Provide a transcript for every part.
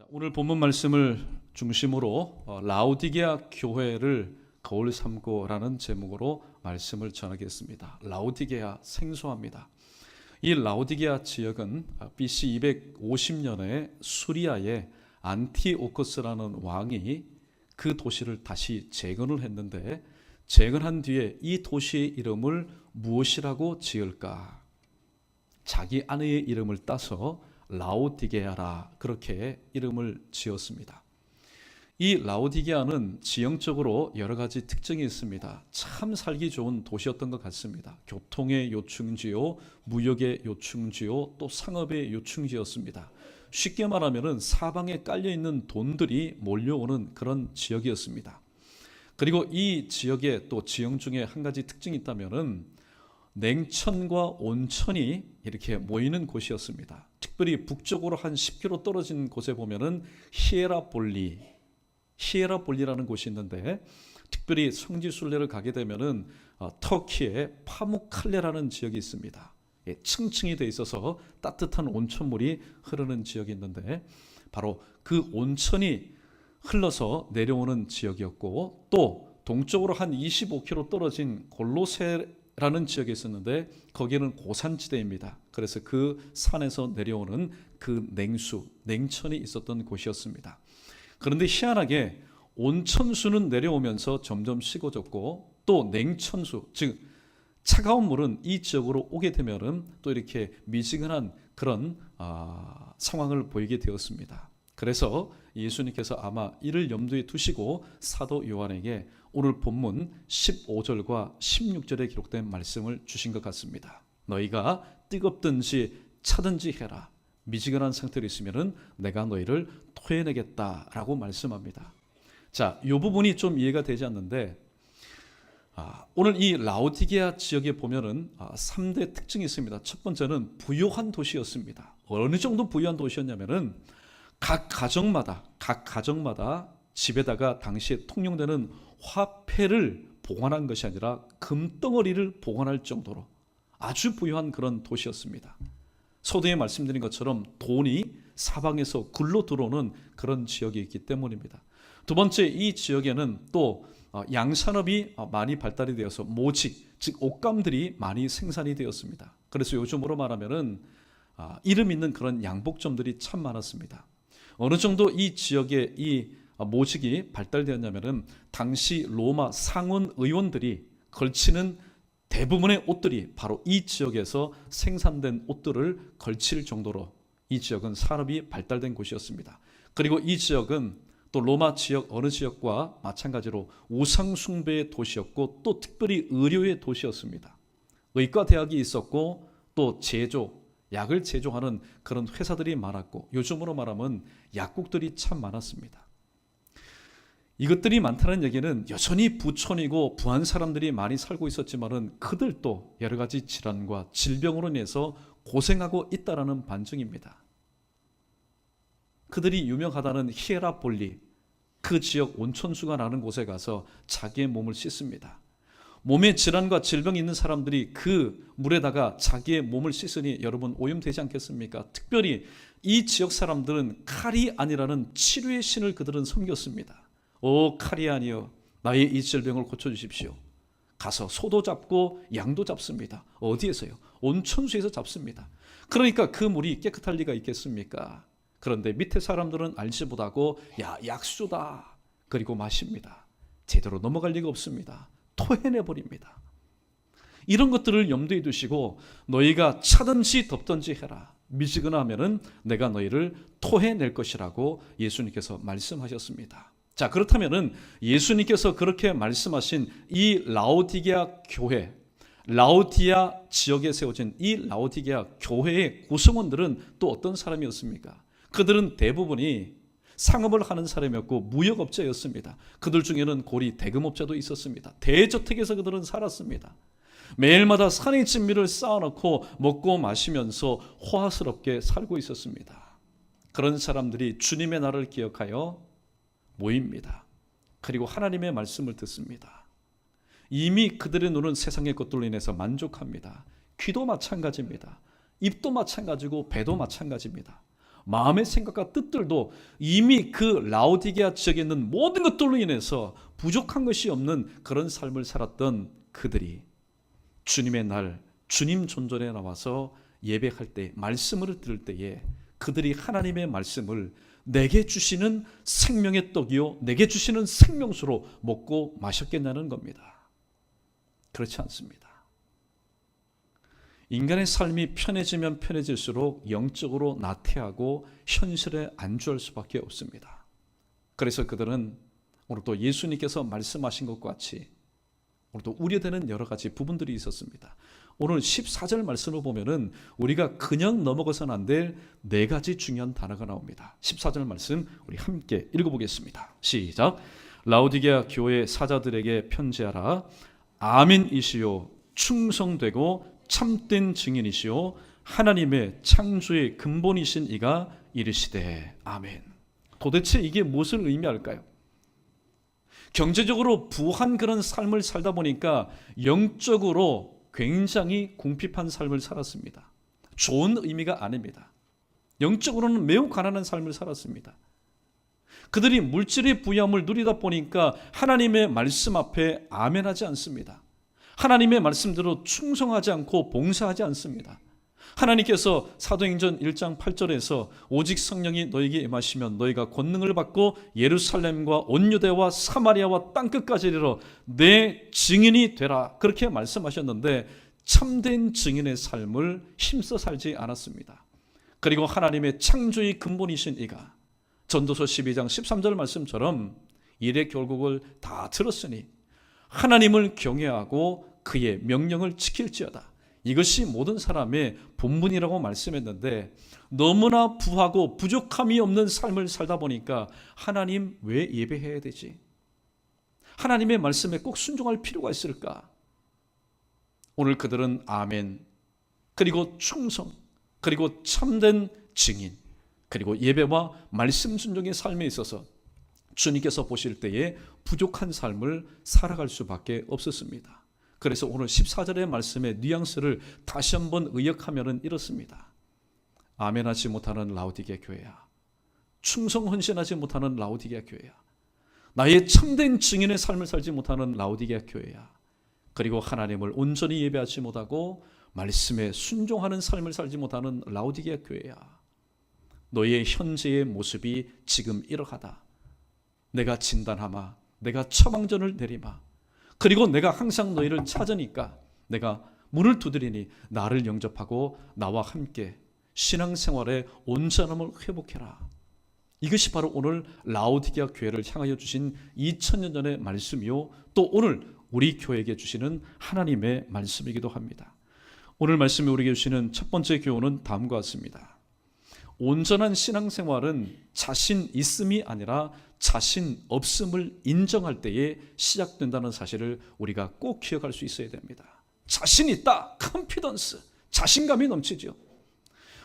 오늘 본문 말씀을 중심으로 라오디게아 교회를 거울 삼고라는 제목으로 말씀을 전하겠습니다. 라오디게아 생소합니다. 이 라오디게아 지역은 BC 250년에 수리아의 안티오코스라는 왕이 그 도시를 다시 재건을 했는데, 재건한 뒤에 이 도시의 이름을 무엇이라고 지을까? 자기 아내의 이름을 따서 라오디게아라 그렇게 이름을 지었습니다. 이 라오디게아는 지형적으로 여러 가지 특징이 있습니다. 참 살기 좋은 도시였던 것 같습니다. 교통의 요충지요, 무역의 요충지요, 또 상업의 요충지였습니다. 쉽게 말하면 사방에 깔려있는 돈들이 몰려오는 그런 지역이었습니다. 그리고 이 지역에 또 지형 중에 한 가지 특징이 있다면 냉천과 온천이 이렇게 모이는 곳이었습니다. 특별히 북쪽으로 한 10km 떨어진 곳에 보면은 히에라볼리라는 곳이 있는데, 특별히 성지순례를 가게 되면은 터키의 파묵칼레라는 지역이 있습니다. 층층이 돼 있어서 따뜻한 온천물이 흐르는 지역이 있는데, 바로 그 온천이 흘러서 내려오는 지역이었고, 또 동쪽으로 한 25km 떨어진 골로세라는 지역이 있었는데, 거기는 고산지대입니다. 그래서 그 산에서 내려오는 그 냉천이 있었던 곳이었습니다. 그런데 희한하게 온천수는 내려오면서 점점 식어졌고, 또 냉천수, 즉 차가운 물은 이 지역으로 오게 되면은 또 이렇게 미지근한 그런 상황을 보이게 되었습니다. 그래서 예수님께서 아마 이를 염두에 두시고 사도 요한에게 오늘 본문 15절과 16절에 기록된 말씀을 주신 것 같습니다. 너희가 뜨겁든지 차든지 해라. 미지근한 상태로 있으면 내가 너희를 토해내겠다라고 말씀합니다. 자, 이 부분이 좀 이해가 되지 않는데, 오늘 이 라오디게아 지역에 보면은 3대 특징이 있습니다. 첫 번째는 부유한 도시였습니다. 어느 정도 부유한 도시였냐면은 각 가정마다 집에다가 당시에 통용되는 화폐를 보관한 것이 아니라 금덩어리를 보관할 정도로 아주 부유한 그런 도시였습니다. 서두에 말씀드린 것처럼 돈이 사방에서 굴러 들어오는 그런 지역이 있기 때문입니다. 두 번째, 이 지역에는 또 양산업이 많이 발달이 되어서 모직, 즉 옷감들이 많이 생산이 되었습니다. 그래서 요즘으로 말하면은 이름 있는 그런 양복점들이 참 많았습니다. 어느 정도 이 지역에 이 모직이 발달되었냐면은 당시 로마 상원 의원들이 걸치는 대부분의 옷들이 바로 이 지역에서 생산된 옷들을 걸칠 정도로 이 지역은 산업이 발달된 곳이었습니다. 그리고 이 지역은 또 로마 지역 어느 지역과 마찬가지로 우상 숭배의 도시였고, 또 특별히 의료의 도시였습니다. 의과 대학이 있었고, 또 약을 제조하는 그런 회사들이 많았고, 요즘으로 말하면 약국들이 참 많았습니다. 이것들이 많다는 얘기는 여전히 부촌이고 부한 사람들이 많이 살고 있었지만은 그들도 여러 가지 질환과 질병으로 인해서 고생하고 있다라는 반증입니다. 그들이 유명하다는 히에라볼리, 그 지역 온천수가 나는 곳에 가서 자기의 몸을 씻습니다. 몸에 질환과 질병이 있는 사람들이 그 물에다가 자기의 몸을 씻으니 여러분 오염되지 않겠습니까? 특별히 이 지역 사람들은 카리안이라는 치료의 신을 그들은 섬겼습니다. 오 카리안이여, 나의 이 질병을 고쳐주십시오. 가서 소도 잡고 양도 잡습니다. 어디에서요? 온천수에서 잡습니다. 그러니까 그 물이 깨끗할 리가 있겠습니까? 그런데 밑에 사람들은 알지 못하고 약수다 그리고 마십니다. 제대로 넘어갈 리가 없습니다. 토해내버립니다. 이런 것들을 염두에 두시고 너희가 차든지 덥든지 해라. 미지근하면은 내가 너희를 토해낼 것이라고 예수님께서 말씀하셨습니다. 자, 그렇다면은 예수님께서 그렇게 말씀하신 이 라오디게아 교회, 라오디게아 지역에 세워진 이 라오디게아 교회의 구성원들은 또 어떤 사람이었습니까? 그들은 대부분이 상업을 하는 사람이었고 무역업자였습니다. 그들 중에는 고리 대금업자도 있었습니다. 대저택에서 그들은 살았습니다. 매일마다 산의 진미를 쌓아놓고 먹고 마시면서 호화스럽게 살고 있었습니다. 그런 사람들이 주님의 날을 기억하여 모입니다. 그리고 하나님의 말씀을 듣습니다. 이미 그들의 눈은 세상의 것들로 인해서 만족합니다. 귀도 마찬가지입니다. 입도 마찬가지고 배도 마찬가지입니다. 마음의 생각과 뜻들도 이미 그 라오디게아 지역에 있는 모든 것들로 인해서 부족한 것이 없는 그런 삶을 살았던 그들이 주님의 날, 주님 존전에 나와서 예배할 때, 말씀을 들을 때에 그들이 하나님의 말씀을 내게 주시는 생명의 떡이요 내게 주시는 생명수로 먹고 마셨겠냐는 겁니다. 그렇지 않습니다. 인간의 삶이 편해지면 편해질수록 영적으로 나태하고 현실에 안주할 수밖에 없습니다. 그래서 그들은 오늘 또 예수님께서 말씀하신 것과 같이 오늘 또 우려되는 여러 가지 부분들이 있었습니다. 오늘 14절 말씀을 보면은 우리가 그냥 넘어가서는 안 될 네 가지 중요한 단어가 나옵니다. 14절 말씀 우리 함께 읽어보겠습니다. 시작. 라오디게아 교회 사자들에게 편지하라. 아멘이시요 충성되고 참된 증인이시요 하나님의 창조의 근본이신 이가 이르시되 아멘. 도대체 이게 무엇을 의미할까요? 경제적으로 부한 그런 삶을 살다 보니까 영적으로 굉장히 궁핍한 삶을 살았습니다. 좋은 의미가 아닙니다. 영적으로는 매우 가난한 삶을 살았습니다. 그들이 물질의 부유함을 누리다 보니까 하나님의 말씀 앞에 아멘하지 않습니다. 하나님의 말씀대로 충성하지 않고 봉사하지 않습니다. 하나님께서 사도행전 1장 8절에서 오직 성령이 너에게 임하시면 너희가 권능을 받고 예루살렘과 온 유대와 사마리아와 땅끝까지 이르러 내 증인이 되라 그렇게 말씀하셨는데 참된 증인의 삶을 힘써 살지 않았습니다. 그리고 하나님의 창조의 근본이신 이가 전도서 12장 13절 말씀처럼 일의 결국을 다 들었으니 하나님을 경외하고 그의 명령을 지킬지어다. 이것이 모든 사람의 본분이라고 말씀했는데 너무나 부하고 부족함이 없는 삶을 살다 보니까 하나님 왜 예배해야 되지? 하나님의 말씀에 꼭 순종할 필요가 있을까? 오늘 그들은 아멘, 그리고 충성, 그리고 참된 증인, 그리고 예배와 말씀 순종의 삶에 있어서 주님께서 보실 때에 부족한 삶을 살아갈 수밖에 없었습니다. 그래서 오늘 14절의 말씀의 뉘앙스를 다시 한번 의역하면 이렇습니다. 아멘하지 못하는 라오디게아 교회야. 충성 헌신하지 못하는 라오디게아 교회야. 나의 참된 증인의 삶을 살지 못하는 라오디게아 교회야. 그리고 하나님을 온전히 예배하지 못하고 말씀에 순종하는 삶을 살지 못하는 라오디게아 교회야. 너의 현재의 모습이 지금 이러하다. 내가 진단하마, 내가 처방전을 내리마. 그리고 내가 항상 너희를 찾으니까 내가 문을 두드리니 나를 영접하고 나와 함께 신앙생활의 온전함을 회복해라. 이것이 바로 오늘 라오디게아 교회를 향하여 주신 2000년 전의 말씀이요 또 오늘 우리 교회에게 주시는 하나님의 말씀이기도 합니다. 오늘 말씀이 우리에게 주시는 첫 번째 교훈은 다음과 같습니다. 온전한 신앙생활은 자신 있음이 아니라 자신 없음을 인정할 때에 시작된다는 사실을 우리가 꼭 기억할 수 있어야 됩니다. 자신 있다, 컨피던스, 자신감이 넘치죠.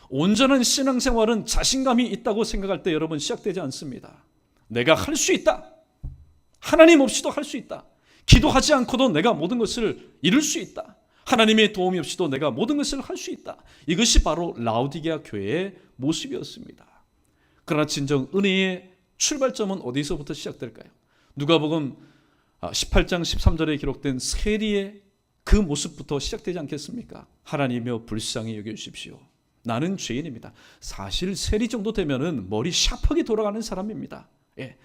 온전한 신앙생활은 자신감이 있다고 생각할 때 여러분 시작되지 않습니다. 내가 할 수 있다, 하나님 없이도 할 수 있다, 기도하지 않고도 내가 모든 것을 이룰 수 있다, 하나님의 도움이 없이도 내가 모든 것을 할 수 있다. 이것이 바로 라오디게아 교회의 모습이었습니다. 그러나 진정 은혜의 출발점은 어디서부터 시작될까요? 누가복음 18장 13절에 기록된 세리의 그 모습부터 시작되지 않겠습니까? 하나님이여 불쌍히 여겨주십시오. 나는 죄인입니다. 사실 세리 정도 되면은 머리 샤프하게 돌아가는 사람입니다. 예,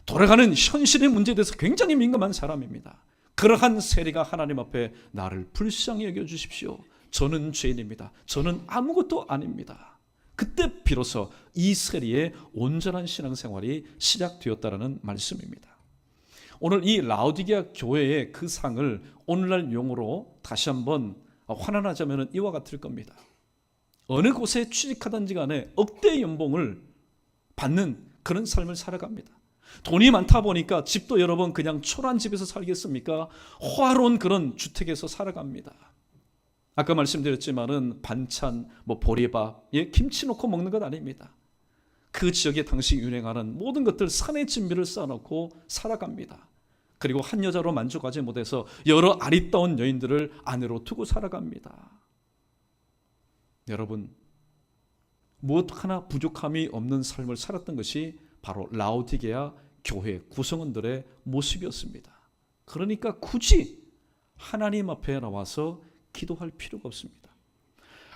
돌아가는 현실의 문제에 대해서 굉장히 민감한 사람입니다. 그러한 세리가 하나님 앞에 나를 불쌍히 여겨주십시오. 저는 죄인입니다. 저는 아무것도 아닙니다. 그때 비로소 이 세리의 온전한 신앙생활이 시작되었다는 말씀입니다. 오늘 이 라오디게아 교회의 그 상을 오늘날 용어로 다시 한번 환원하자면 이와 같을 겁니다. 어느 곳에 취직하든지 간에 억대 연봉을 받는 그런 삶을 살아갑니다. 돈이 많다 보니까 집도 여러분 그냥 초라한 집에서 살겠습니까? 호화로운 그런 주택에서 살아갑니다. 아까 말씀드렸지만은 반찬, 보리밥, 김치 넣고 먹는 것 아닙니다. 그 지역에 당시 유행하는 모든 것들 산의 진미를 쌓아놓고 살아갑니다. 그리고 한 여자로 만족하지 못해서 여러 아리따운 여인들을 아내로 두고 살아갑니다. 여러분, 무엇 하나 부족함이 없는 삶을 살았던 것이 바로 라오디게아 교회 구성원들의 모습이었습니다. 그러니까 굳이 하나님 앞에 나와서 기도할 필요가 없습니다.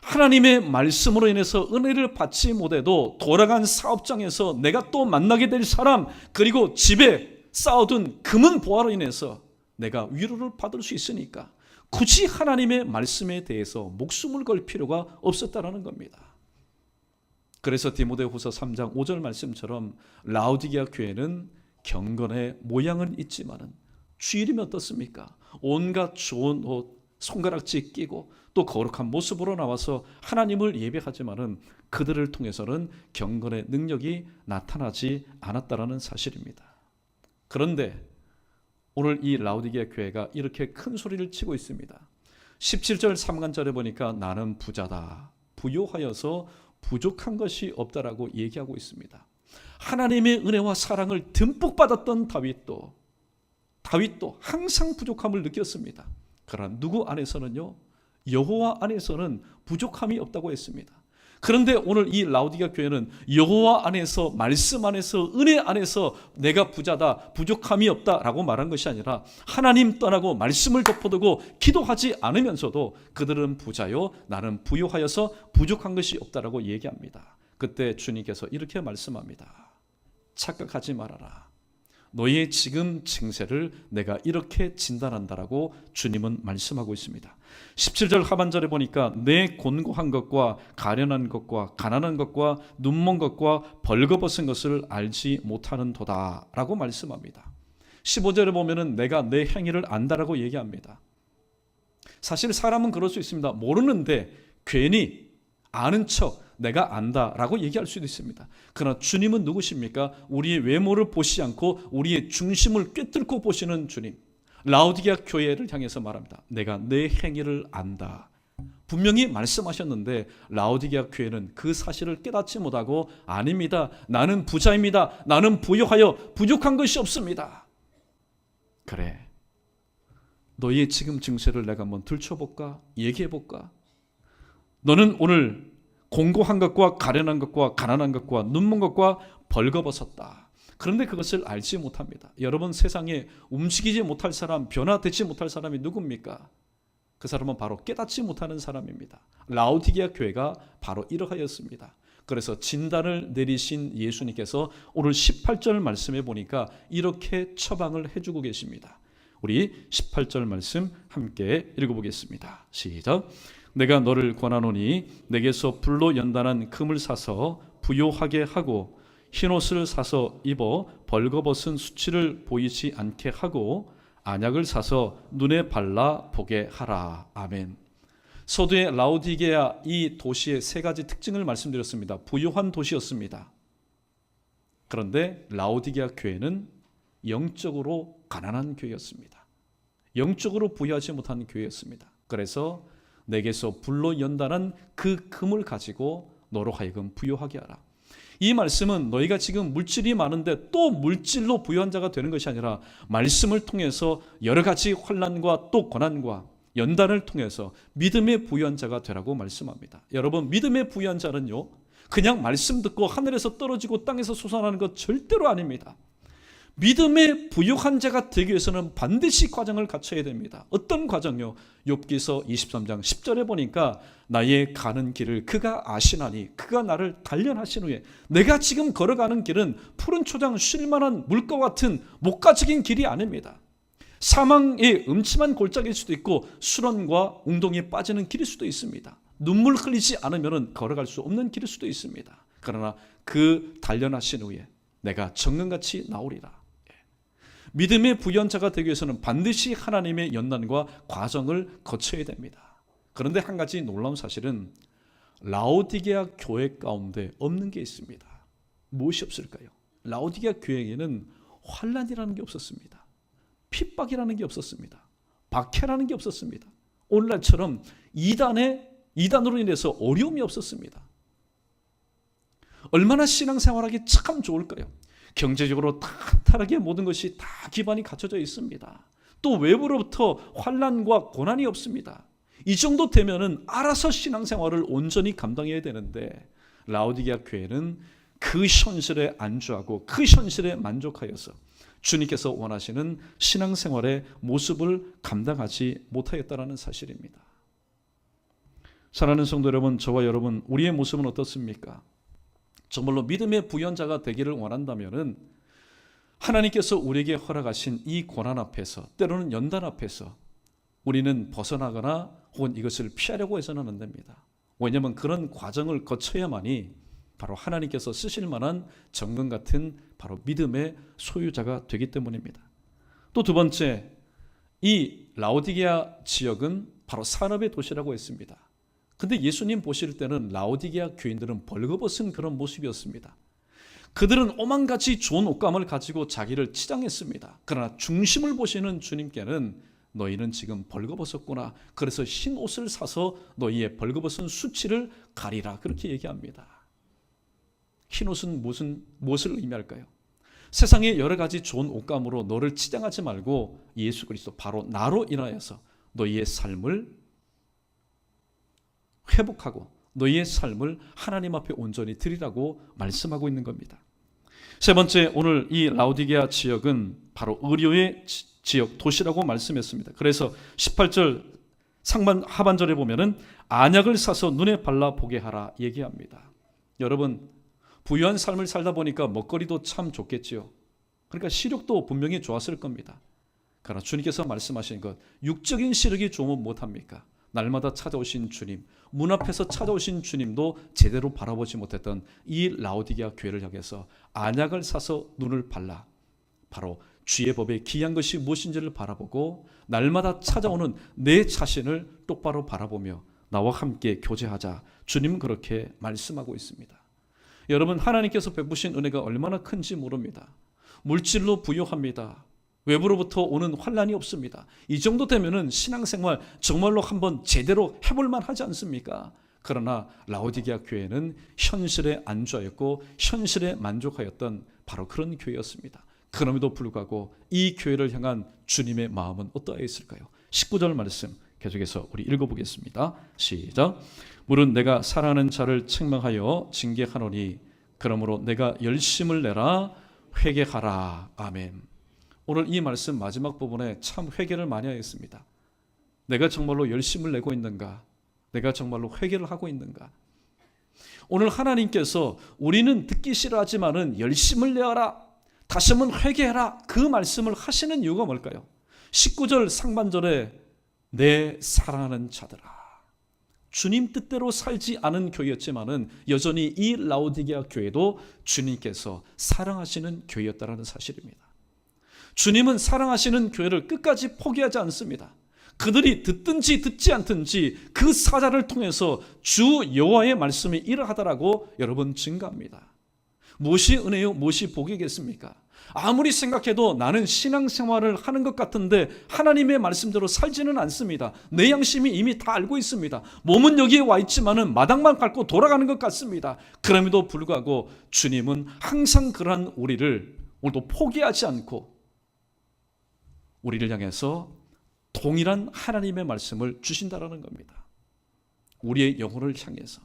하나님의 말씀으로 인해서 은혜를 받지 못해도 돌아간 사업장에서 내가 또 만나게 될 사람, 그리고 집에 쌓아둔 금은 보화로 인해서 내가 위로를 받을 수 있으니까 굳이 하나님의 말씀에 대해서 목숨을 걸 필요가 없었다는 겁니다. 그래서 디모데후서 3장 5절 말씀처럼 라오디게아 교회는 경건의 모양은 있지만은 주일이면 어떻습니까? 온갖 좋은 옷, 손가락질 끼고 또 거룩한 모습으로 나와서 하나님을 예배하지만은 그들을 통해서는 경건의 능력이 나타나지 않았다라는 사실입니다. 그런데 오늘 이 라오디게아 교회가 이렇게 큰 소리를 치고 있습니다. 17절 3간절에 보니까 나는 부자다, 부요하여서 부족한 것이 없다라고 얘기하고 있습니다. 하나님의 은혜와 사랑을 듬뿍 받았던 다윗도 항상 부족함을 느꼈습니다. 그러나 누구 안에서는요, 여호와 안에서는 부족함이 없다고 했습니다. 그런데 오늘 이 라오디게아 교회는 여호와 안에서, 말씀 안에서, 은혜 안에서 내가 부자다, 부족함이 없다라고 말한 것이 아니라 하나님 떠나고 말씀을 덮어두고 기도하지 않으면서도 그들은 부자요, 나는 부요하여서 부족한 것이 없다라고 얘기합니다. 그때 주님께서 이렇게 말씀합니다. 착각하지 말아라. 너희의 지금 증세를 내가 이렇게 진단한다라고 주님은 말씀하고 있습니다. 17절 하반절에 보니까 내 곤고한 것과 가련한 것과 가난한 것과 눈먼 것과 벌거벗은 것을 알지 못하는 도다라고 말씀합니다. 15절에 보면은 내가 내 행위를 안다라고 얘기합니다. 사실 사람은 그럴 수 있습니다. 모르는데 괜히 아는 척 내가 안다라고 얘기할 수도 있습니다. 그러나 주님은 누구십니까? 우리의 외모를 보시지 않고 우리의 중심을 꿰뚫고 보시는 주님. 라오디게아 교회를 향해서 말합니다. 내가 내 행위를 안다. 분명히 말씀하셨는데 라오디게아 교회는 그 사실을 깨닫지 못하고 아닙니다. 나는 부자입니다. 나는 부요하여 부족한 것이 없습니다. 그래. 너희의 지금 증세를 내가 한번 들춰볼까? 얘기해볼까? 너는 오늘 공고한 것과 가련한 것과 가난한 것과 눈먼 것과 벌거벗었다. 그런데 그것을 알지 못합니다. 여러분, 세상에 움직이지 못할 사람, 변화되지 못할 사람이 누굽니까? 그 사람은 바로 깨닫지 못하는 사람입니다. 라오디게아 교회가 바로 이러하였습니다. 그래서 진단을 내리신 예수님께서 오늘 18절 말씀에 보니까 이렇게 처방을 해주고 계십니다. 우리 18절 말씀 함께 읽어보겠습니다. 시작. 내가 너를 권하노니 내게서 불로 연단한 금을 사서 부요하게 하고 흰옷을 사서 입어 벌거벗은 수치를 보이지 않게 하고 안약을 사서 눈에 발라 보게 하라. 아멘. 서두에 라오디게아 이 도시의 세 가지 특징을 말씀드렸습니다. 부요한 도시였습니다. 그런데 라오디게아 교회는 영적으로 가난한 교회였습니다. 영적으로 부유하지 못한 교회였습니다. 그래서 내게서 불로 연단한 그 금을 가지고 너로 하여금 부요하게 하라. 이 말씀은 너희가 지금 물질이 많은데 또 물질로 부유한 자가 되는 것이 아니라 말씀을 통해서 여러 가지 환난과 또 고난과 연단을 통해서 믿음의 부유한 자가 되라고 말씀합니다. 여러분, 믿음의 부유한 자는요, 그냥 말씀 듣고 하늘에서 떨어지고 땅에서 솟아나는 것 절대로 아닙니다. 믿음의 부유한 자가 되기 위해서는 반드시 과정을 갖춰야 됩니다. 어떤 과정요? 욥기서 23장 10절에 보니까 나의 가는 길을 그가 아시나니 그가 나를 단련하신 후에 내가 지금 걸어가는 길은 푸른 초장 쉴만한 물과 같은 목가적인 길이 아닙니다. 사망의 음침한 골짜기일 수도 있고 수렁과 웅덩이에 빠지는 길일 수도 있습니다. 눈물 흘리지 않으면 걸어갈 수 없는 길일 수도 있습니다. 그러나 그 단련하신 후에 내가 정금같이 나오리라. 믿음의 부유한 자가 되기 위해서는 반드시 하나님의 연단과 과정을 거쳐야 됩니다. 그런데 한 가지 놀라운 사실은 라오디게아 교회 가운데 없는 게 있습니다. 무엇이 없을까요? 라오디게아 교회에는 환난이라는 게 없었습니다. 핍박이라는 게 없었습니다. 박해라는 게 없었습니다. 오늘날처럼 이단으로 인해서 어려움이 없었습니다. 얼마나 신앙생활하기 참 좋을까요? 경제적으로 탄탄하게 모든 것이 다 기반이 갖춰져 있습니다. 또 외부로부터 환난과 고난이 없습니다. 이 정도 되면은 알아서 신앙생활을 온전히 감당해야 되는데 라오디게아 교회는 그 현실에 안주하고 그 현실에 만족하여서 주님께서 원하시는 신앙생활의 모습을 감당하지 못하였다는 사실입니다. 사랑하는 성도 여러분, 저와 여러분, 우리의 모습은 어떻습니까? 정말로 믿음의 부연자가 되기를 원한다면 하나님께서 우리에게 허락하신 이 고난 앞에서, 때로는 연단 앞에서 우리는 벗어나거나 혹은 이것을 피하려고 해서는 안 됩니다. 왜냐하면 그런 과정을 거쳐야만이 바로 하나님께서 쓰실 만한 정금 같은 바로 믿음의 소유자가 되기 때문입니다. 또 두 번째, 이 라오디게아 지역은 바로 산업의 도시라고 했습니다. 근데 예수님 보실 때는 라오디게아 교인들은 벌거벗은 그런 모습이었습니다. 그들은 오만가지 좋은 옷감을 가지고 자기를 치장했습니다. 그러나 중심을 보시는 주님께는 너희는 지금 벌거벗었구나. 그래서 흰 옷을 사서 너희의 벌거벗은 수치를 가리라. 그렇게 얘기합니다. 흰 옷은 무엇을 의미할까요? 세상의 여러 가지 좋은 옷감으로 너를 치장하지 말고 예수 그리스도 바로 나로 인하여서 너희의 삶을 회복하고 너희의 삶을 하나님 앞에 온전히 드리라고 말씀하고 있는 겁니다. 세 번째, 오늘 이 라오디게아 지역은 바로 의료의 지역, 도시라고 말씀했습니다. 그래서 18절 하반절에 보면은 안약을 사서 눈에 발라 보게 하라 얘기합니다. 여러분, 부유한 삶을 살다 보니까 먹거리도 참 좋겠지요. 그러니까 시력도 분명히 좋았을 겁니다. 그러나 주님께서 말씀하신 것, 육적인 시력이 좋으면 못합니까? 날마다 찾아오신 주님, 문 앞에서 찾아오신 주님도 제대로 바라보지 못했던 이 라오디게아 교회를 향해서 안약을 사서 눈을 발라 바로 주의 법에 귀한 것이 무엇인지를 바라보고 날마다 찾아오는 내 자신을 똑바로 바라보며 나와 함께 교제하자. 주님은 그렇게 말씀하고 있습니다. 여러분, 하나님께서 베푸신 은혜가 얼마나 큰지 모릅니다. 물질로 부유합니다. 외부로부터 오는 환난이 없습니다. 이 정도 되면은 신앙생활 정말로 한번 제대로 해볼만 하지 않습니까? 그러나 라오디게아 교회는 현실에 안주하였고 현실에 만족하였던 바로 그런 교회였습니다. 그럼에도 불구하고 이 교회를 향한 주님의 마음은 어떠했을까요? 19절 말씀 계속해서 우리 읽어보겠습니다. 시작. 물은 내가 사랑하는 자를 책망하여 징계하노니 그러므로 내가 열심을 내라 회개하라. 아멘. 오늘 이 말씀 마지막 부분에 참 회개를 많이 하였습니다. 내가 정말로 열심을 내고 있는가? 내가 정말로 회개를 하고 있는가? 오늘 하나님께서 우리는 듣기 싫어하지만은 열심을 내어라, 다시 한번 회개해라, 그 말씀을 하시는 이유가 뭘까요? 19절 상반절에 내 사랑하는 자들아, 주님 뜻대로 살지 않은 교회였지만은 여전히 이 라오디게아 교회도 주님께서 사랑하시는 교회였다는 사실입니다. 주님은 사랑하시는 교회를 끝까지 포기하지 않습니다. 그들이 듣든지 듣지 않든지 그 사자를 통해서 주 여호와의 말씀이 이러하다라고 여러분 증거합니다. 무엇이 은혜요? 무엇이 복이겠습니까? 아무리 생각해도 나는 신앙생활을 하는 것 같은데 하나님의 말씀대로 살지는 않습니다. 내 양심이 이미 다 알고 있습니다. 몸은 여기에 와 있지만은 마당만 밟고 돌아가는 것 같습니다. 그럼에도 불구하고 주님은 항상 그러한 우리를 오늘도 포기하지 않고 우리를 향해서 동일한 하나님의 말씀을 주신다라는 겁니다. 우리의 영혼을 향해서.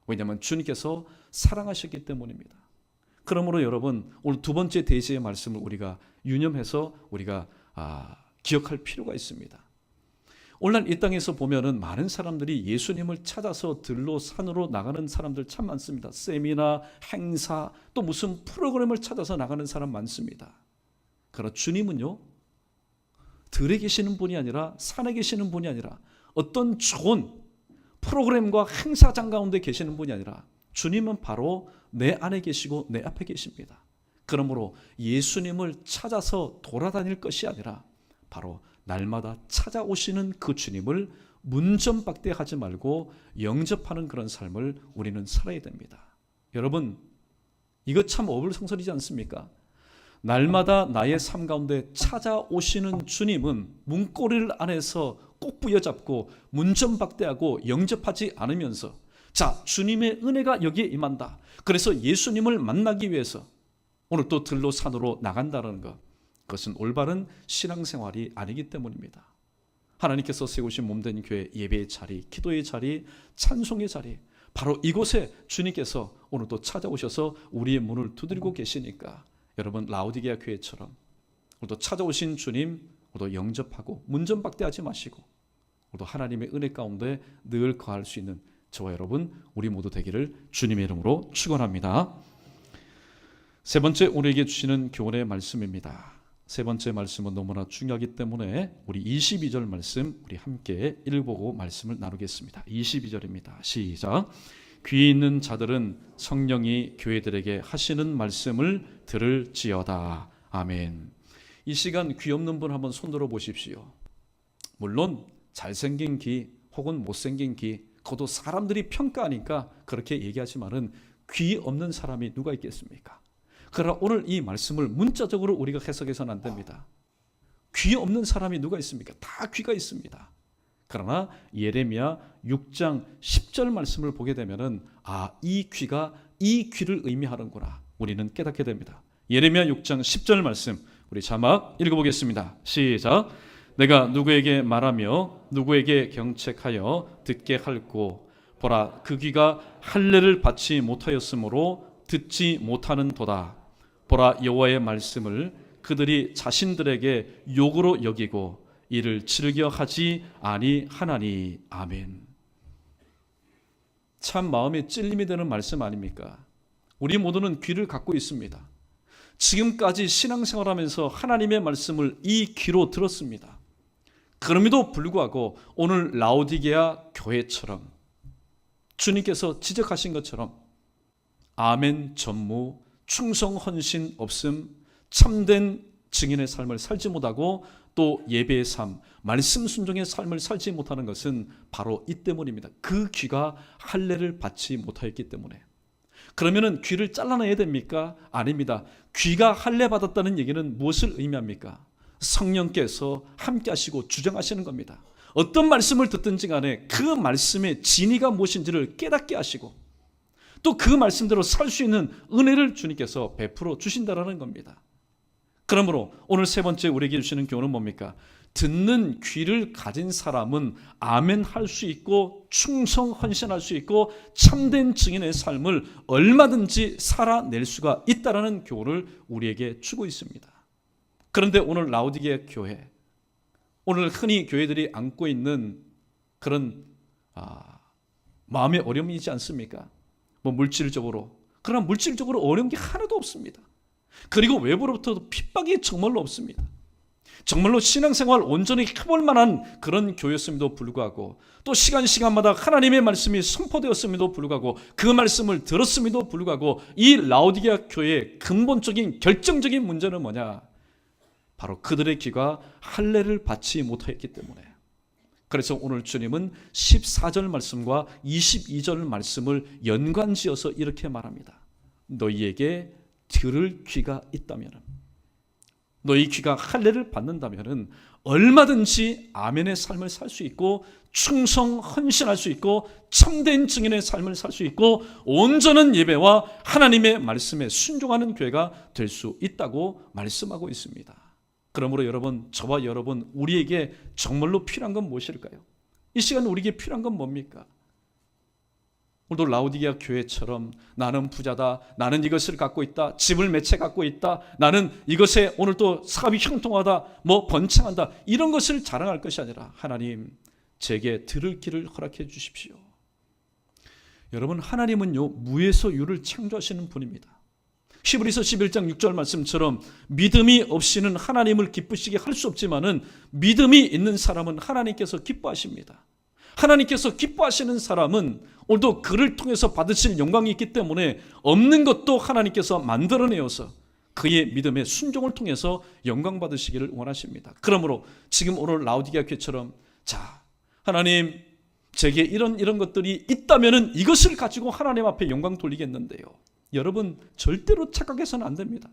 왜냐하면 주님께서 사랑하셨기 때문입니다. 그러므로 여러분, 오늘 두 번째 대지의 말씀을 우리가 유념해서 우리가 기억할 필요가 있습니다. 오늘날 이 땅에서 보면은 많은 사람들이 예수님을 찾아서 들로 산으로 나가는 사람들 참 많습니다. 세미나, 행사, 또 무슨 프로그램을 찾아서 나가는 사람 많습니다. 그러나 주님은요, 들에 계시는 분이 아니라 산에 계시는 분이 아니라 어떤 좋은 프로그램과 행사장 가운데 계시는 분이 아니라 주님은 바로 내 안에 계시고 내 앞에 계십니다. 그러므로 예수님을 찾아서 돌아다닐 것이 아니라 바로 날마다 찾아오시는 그 주님을 문전박대하지 말고 영접하는 그런 삶을 우리는 살아야 됩니다. 여러분, 이거 참 어불성설이지 않습니까? 날마다 나의 삶 가운데 찾아오시는 주님은 문고리를 안에서 꼭 부여잡고 문전박대하고 영접하지 않으면서 자, 주님의 은혜가 여기에 임한다. 그래서 예수님을 만나기 위해서 오늘 또 들로 산으로 나간다는 것, 그것은 올바른 신앙생활이 아니기 때문입니다. 하나님께서 세우신 몸된 교회, 예배의 자리, 기도의 자리, 찬송의 자리, 바로 이곳에 주님께서 오늘도 찾아오셔서 우리의 문을 두드리고 계시니까 여러분 라오디게아 교회처럼 오늘도 찾아오신 주님 오늘도 영접하고 문전박대하지 마시고 오늘도 하나님의 은혜 가운데 늘 거할 수 있는 저와 여러분 우리 모두 되기를 주님의 이름으로 축원합니다. 세 번째 우리에게 주시는 교훈의 말씀입니다. 세 번째 말씀은 너무나 중요하기 때문에 우리 22절 말씀 우리 함께 읽어보고 말씀을 나누겠습니다. 22절입니다. 시작. 귀 있는 자들은 성령이 교회들에게 하시는 말씀을 들을지어다. 아멘. 이 시간 귀 없는 분 한번 손들어 보십시오. 물론 잘생긴 귀 혹은 못생긴 귀 그것도 사람들이 평가하니까 그렇게 얘기하지만은 귀 없는 사람이 누가 있겠습니까? 그러나 오늘 이 말씀을 문자적으로 우리가 해석해서는 안 됩니다. 귀 없는 사람이 누가 있습니까? 다 귀가 있습니다. 그러나 예레미야 6장 10절 말씀을 보게 되면은 이 귀가 이 귀를 의미하는구나 우리는 깨닫게 됩니다. 예레미야 6장 10절 말씀 우리 자막 읽어보겠습니다. 시작. 내가 누구에게 말하며 누구에게 경책하여 듣게 할꼬 보라 그 귀가 할례를 받지 못하였으므로 듣지 못하는 도다. 보라 여호와의 말씀을 그들이 자신들에게 욕으로 여기고 이를 즐겨하지 아니하나니. 아멘. 참 마음에 찔림이 되는 말씀 아닙니까? 우리 모두는 귀를 갖고 있습니다. 지금까지 신앙생활하면서 하나님의 말씀을 이 귀로 들었습니다. 그럼에도 불구하고 오늘 라오디게아 교회처럼 주님께서 지적하신 것처럼 아멘 전무, 충성 헌신 없음, 참된 증인의 삶을 살지 못하고 또 예배의 삶, 말씀 순종의 삶을 살지 못하는 것은 바로 이 때문입니다. 그 귀가 할례를 받지 못하였기 때문에. 그러면은 귀를 잘라내야 됩니까? 아닙니다. 귀가 할례 받았다는 얘기는 무엇을 의미합니까? 성령께서 함께 하시고 주장하시는 겁니다. 어떤 말씀을 듣든지 간에 그 말씀의 진의가 무엇인지를 깨닫게 하시고 또 그 말씀대로 살 수 있는 은혜를 주님께서 베풀어 주신다라는 겁니다. 그러므로 오늘 세 번째 우리에게 주시는 교훈은 뭡니까? 듣는 귀를 가진 사람은 아멘 할 수 있고 충성 헌신할 수 있고 참된 증인의 삶을 얼마든지 살아낼 수가 있다라는 교훈을 우리에게 주고 있습니다. 그런데 오늘 라오디게아 교회, 오늘 흔히 교회들이 안고 있는 그런 마음의 어려움이지 않습니까? 뭐 물질적으로. 그러나 물질적으로 어려운 게 하나도 없습니다. 그리고 외부로부터도 핍박이 정말로 없습니다. 정말로 신앙생활 온전히 해볼 만한 그런 교회였음에도 불구하고 또 시간마다 하나님의 말씀이 선포되었음에도 불구하고 그 말씀을 들었음에도 불구하고 이 라오디게아 교회의 근본적인 결정적인 문제는 뭐냐? 바로 그들의 귀가 할례를 받지 못했기 때문에. 그래서 오늘 주님은 14절 말씀과 22절 말씀을 연관지어서 이렇게 말합니다. 너희에게 들을 귀가 있다면, 너희 귀가 할례를 받는다면 얼마든지 아멘의 삶을 살 수 있고 충성 헌신할 수 있고 참된 증인의 삶을 살 수 있고 온전한 예배와 하나님의 말씀에 순종하는 교회가 될 수 있다고 말씀하고 있습니다. 그러므로 여러분, 저와 여러분, 우리에게 정말로 필요한 건 무엇일까요? 이 시간 우리에게 필요한 건 뭡니까? 오늘도 라오디게아 교회처럼 나는 부자다, 나는 이것을 갖고 있다, 집을 몇 채 갖고 있다, 나는 이것에 오늘 또 사업이 형통하다, 뭐 번창한다, 이런 것을 자랑할 것이 아니라 하나님 제게 들을 길을 허락해 주십시오. 여러분, 하나님은요 무에서 유를 창조하시는 분입니다. 히브리서 11장 6절 말씀처럼 믿음이 없이는 하나님을 기쁘시게 할 수 없지만은 믿음이 있는 사람은 하나님께서 기뻐하십니다. 하나님께서 기뻐하시는 사람은 오늘도 그를 통해서 받으실 영광이 있기 때문에 없는 것도 하나님께서 만들어내어서 그의 믿음의 순종을 통해서 영광 받으시기를 원하십니다. 그러므로 지금 오늘 라오디게아 교회처럼 자, 하나님 제게 이런 것들이 있다면은 이것을 가지고 하나님 앞에 영광 돌리겠는데요. 여러분 절대로 착각해서는 안 됩니다.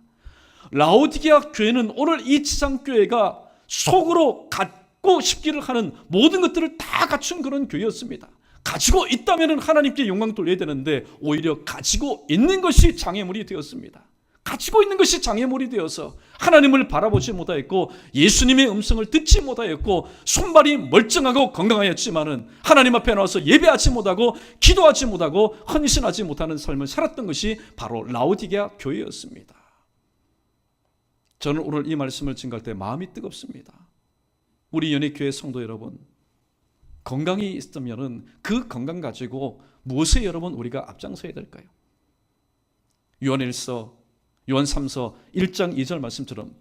라오디게아 교회는 오늘 이 지상교회가 속으로 갖고 싶기를 하는 모든 것들을 다 갖춘 그런 교회였습니다. 가지고 있다면 하나님께 영광 돌려야 되는데 오히려 가지고 있는 것이 장애물이 되었습니다. 가지고 있는 것이 장애물이 되어서 하나님을 바라보지 못하였고 예수님의 음성을 듣지 못하였고 손발이 멀쩡하고 건강하였지만은 하나님 앞에 나와서 예배하지 못하고 기도하지 못하고 헌신하지 못하는 삶을 살았던 것이 바로 라오디게아 교회였습니다. 저는 오늘 이 말씀을 증거할 때 마음이 뜨겁습니다. 우리 연예교회 성도 여러분, 건강이 있으면 그 건강 가지고 무엇에 여러분 우리가 앞장서야 될까요? 요한 3서 1장 2절 말씀처럼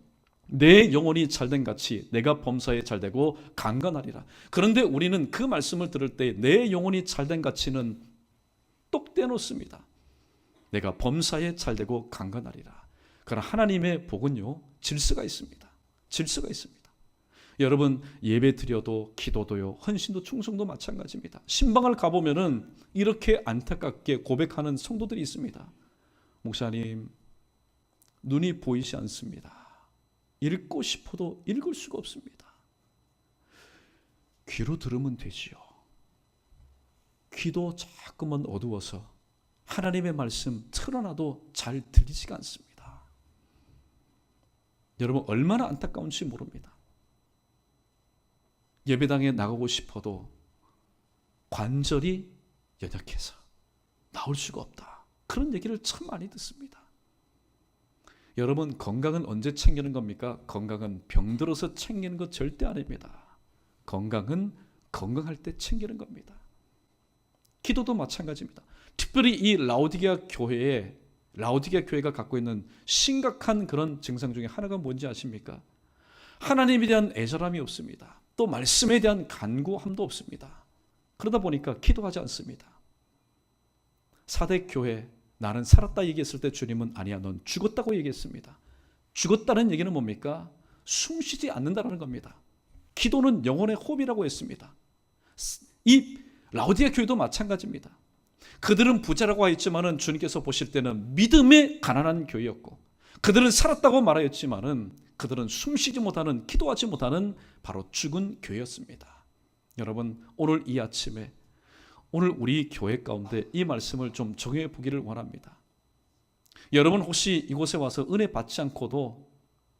내 영혼이 잘된 같이 내가 범사에 잘되고 강건하리라. 그런데 우리는 그 말씀을 들을 때 내 영혼이 잘된 같이는 똑 떼놓습니다. 내가 범사에 잘되고 강건하리라. 그러나 하나님의 복은요, 질서가 있습니다. 질서가 있습니다. 여러분, 예배 드려도 기도도요, 헌신도 충성도 마찬가지입니다. 신방을 가보면은 이렇게 안타깝게 고백하는 성도들이 있습니다. 목사님, 눈이 보이지 않습니다. 읽고 싶어도 읽을 수가 없습니다. 귀로 들으면 되지요. 귀도 자꾸만 어두워서 하나님의 말씀 틀어놔도 잘 들리지가 않습니다. 여러분, 얼마나 안타까운지 모릅니다. 예배당에 나가고 싶어도 관절이 연약해서 나올 수가 없다. 그런 얘기를 참 많이 듣습니다. 여러분, 건강은 언제 챙기는 겁니까? 건강은 병들어서 챙기는 것 절대 아닙니다. 건강은 건강할 때 챙기는 겁니다. 기도도 마찬가지입니다. 특별히 이 라오디게아 교회가 갖고 있는 심각한 그런 증상 중에 하나가 뭔지 아십니까? 하나님에 대한 애절함이 없습니다. 또 말씀에 대한 간구함도 없습니다. 그러다 보니까 기도하지 않습니다. 사대 교회, 나는 살았다 얘기했을 때 주님은 아니야, 넌 죽었다고 얘기했습니다. 죽었다는 얘기는 뭡니까? 숨쉬지 않는다는 겁니다. 기도는 영혼의 호흡이라고 했습니다. 이 라오디게아 교회도 마찬가지입니다. 그들은 부자라고 하였지만은 주님께서 보실 때는 믿음에 가난한 교회였고, 그들은 살았다고 말하였지만은 그들은 숨쉬지 못하는, 기도하지 못하는 바로 죽은 교회였습니다. 여러분, 오늘 이 아침에 오늘 우리 교회 가운데 이 말씀을 좀 적용해 보기를 원합니다. 여러분, 혹시 이곳에 와서 은혜 받지 않고도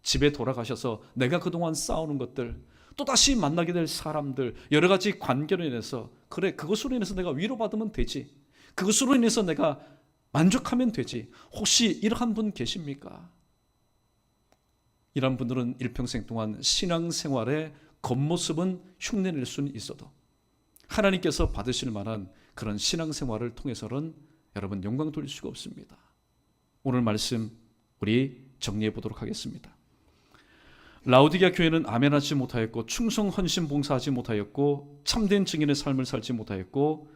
집에 돌아가셔서 내가 그동안 쌓아오는 것들, 또다시 만나게 될 사람들, 여러 가지 관계로 인해서, 그래, 그것으로 인해서 내가 위로받으면 되지, 그것으로 인해서 내가 만족하면 되지, 혹시 이러한 분 계십니까? 이런 분들은 일평생 동안 신앙생활의 겉모습은 흉내낼 수는 있어도 하나님께서 받으실 만한 그런 신앙생활을 통해서는 여러분 영광 돌릴 수가 없습니다. 오늘 말씀 우리 정리해 보도록 하겠습니다. 라오디게아 교회는 아멘하지 못하였고, 충성 헌신 봉사하지 못하였고, 참된 증인의 삶을 살지 못하였고,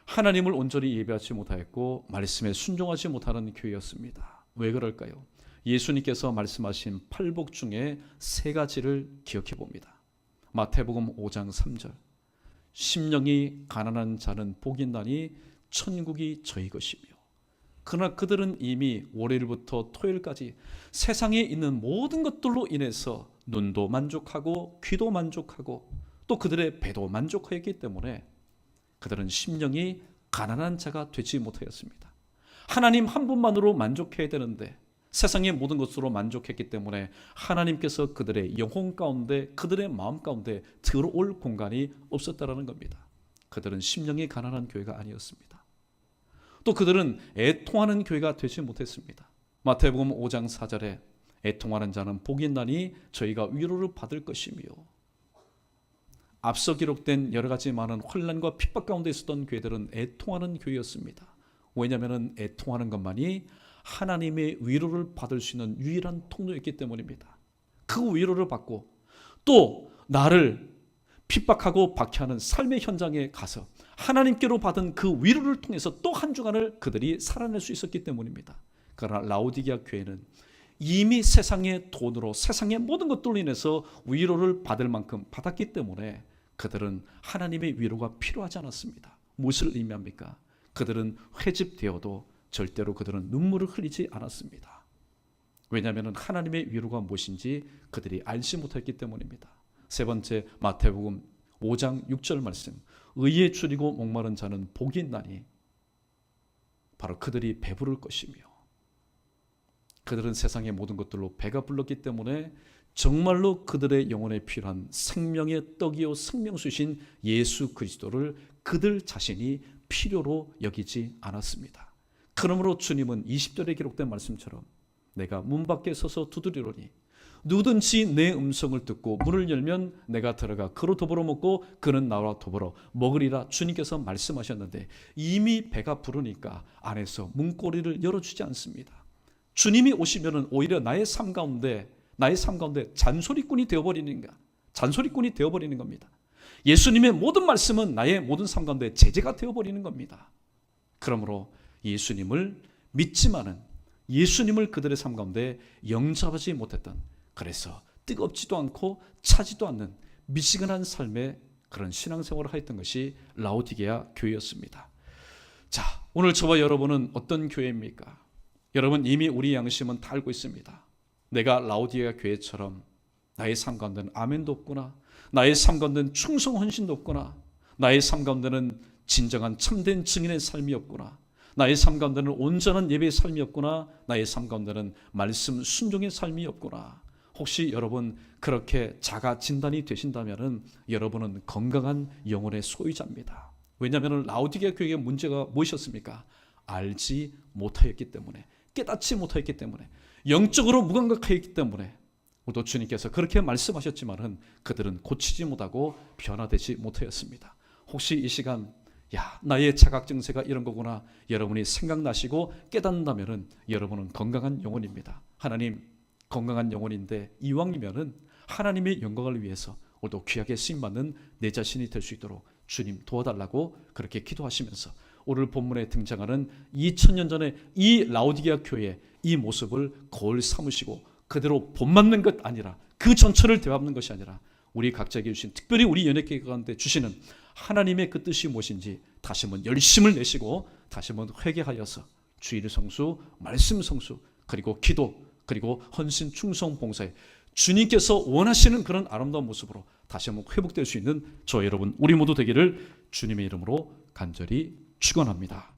하나님을 온전히 예배하지 못하였고, 말씀에 순종하지 못하는 교회였습니다. 왜 그럴까요? 예수님께서 말씀하신 팔복 중에 세 가지를 기억해 봅니다. 마태복음 5장 3절, 심령이 가난한 자는 복이 있나니 천국이 저희 것이며. 그러나 그들은 이미 월요일부터 토요일까지 세상에 있는 모든 것들로 인해서 눈도 만족하고 귀도 만족하고 또 그들의 배도 만족하였기 때문에 그들은 심령이 가난한 자가 되지 못하였습니다. 하나님 한 분만으로 만족해야 되는데 세상의 모든 것으로 만족했기 때문에 하나님께서 그들의 영혼 가운데, 그들의 마음 가운데 들어올 공간이 없었다는 겁니다. 그들은 심령이 가난한 교회가 아니었습니다. 또 그들은 애통하는 교회가 되지 못했습니다. 마태복음 5장 4절에 애통하는 자는 복이 있나니 저희가 위로를 받을 것이며. 앞서 기록된 여러 가지 많은 혼란과 핍박 가운데 있었던 교회들은 애통하는 교회였습니다. 왜냐하면 애통하는 것만이 하나님의 위로를 받을 수 있는 유일한 통로였기 때문입니다. 그 위로를 받고 또 나를 핍박하고 박해하는 삶의 현장에 가서 하나님께로 받은 그 위로를 통해서 또 한 주간을 그들이 살아낼 수 있었기 때문입니다. 그러나 라오디게아 교회는 이미 세상의 돈으로, 세상의 모든 것들로 인해서 위로를 받을 만큼 받았기 때문에 그들은 하나님의 위로가 필요하지 않았습니다. 무엇을 의미합니까? 그들은 회집되어도 절대로 그들은 눈물을 흘리지 않았습니다. 왜냐하면 하나님의 위로가 무엇인지 그들이 알지 못했기 때문입니다. 세 번째, 마태복음 5장 6절 말씀, 의에 줄이고 목마른 자는 복이 있나니 바로 그들이 배부를 것이며. 그들은 세상의 모든 것들로 배가 불렀기 때문에 정말로 그들의 영혼에 필요한 생명의 떡이요 생명수신 예수 그리스도를 그들 자신이 필요로 여기지 않았습니다. 그러므로 주님은 20절에 기록된 말씀처럼 내가 문 밖에 서서 두드리노니 누구든지 내 음성을 듣고 문을 열면 내가 들어가 그로 더불어 먹고 그는 나와 더불어 먹으리라 주님께서 말씀하셨는데 이미 배가 부르니까 안에서 문고리를 열어주지 않습니다. 주님이 오시면 오히려 나의 삶 가운데 잔소리꾼이 되어버리는 겁니다. 예수님의 모든 말씀은 나의 모든 삶 가운데 제재가 되어버리는 겁니다. 그러므로 예수님을 믿지만은 예수님을 그들의 삶 가운데 영접하지 못했던, 그래서 뜨겁지도 않고 차지도 않는 미지근한 삶의 그런 신앙생활을 하였던 것이 라오디게아 교회였습니다. 자, 오늘 저와 여러분은 어떤 교회입니까? 여러분 이미 우리 양심은 다 알고 있습니다. 내가 라오디게아 교회처럼 나의 삶 가운데는 아멘도 없구나, 나의 삶 가운데는 충성 헌신도 없구나, 나의 삶 가운데는 진정한 참된 증인의 삶이 없구나, 나의 삶 가운데는 온전한 예배의 삶이 없구나, 나의 삶 가운데는 말씀 순종의 삶이 없구나. 혹시 여러분 그렇게 자가 진단이 되신다면 여러분은 건강한 영혼의 소유자입니다. 왜냐하면 라오디게아 교회의 문제가 무엇이었습니까? 알지 못하였기 때문에, 깨닫지 못하였기 때문에, 영적으로 무감각하였기 때문에. 또 주님께서 그렇게 말씀하셨지만은 그들은 고치지 못하고 변화되지 못하였습니다. 혹시 이 시간 나의 자각 증세가 이런 거구나 여러분이 생각나시고 깨닫는다면은 여러분은 건강한 영혼입니다. 하나님 건강한 영혼인데 이왕이면은 하나님의 영광을 위해서 오늘도 귀하게 쓰임받는 내 자신이 될 수 있도록 주님 도와달라고 그렇게 기도하시면서 오늘 본문에 등장하는 2000년 전에 이 라오디게아 교회의 이 모습을 거울 삼으시고 그대로 본받는 것 아니라 그 전체를 되밟는 것이 아니라 우리 각자에게 주신, 특별히 우리 연예계 가운데 주시는 하나님의 그 뜻이 무엇인지 다시 한번 열심을 내시고 다시 한번 회개하여서 주일 성수, 말씀 성수, 그리고 기도, 그리고 헌신, 충성, 봉사에 주님께서 원하시는 그런 아름다운 모습으로 다시 한번 회복될 수 있는 저 여러분 우리 모두 되기를 주님의 이름으로 간절히 축원합니다.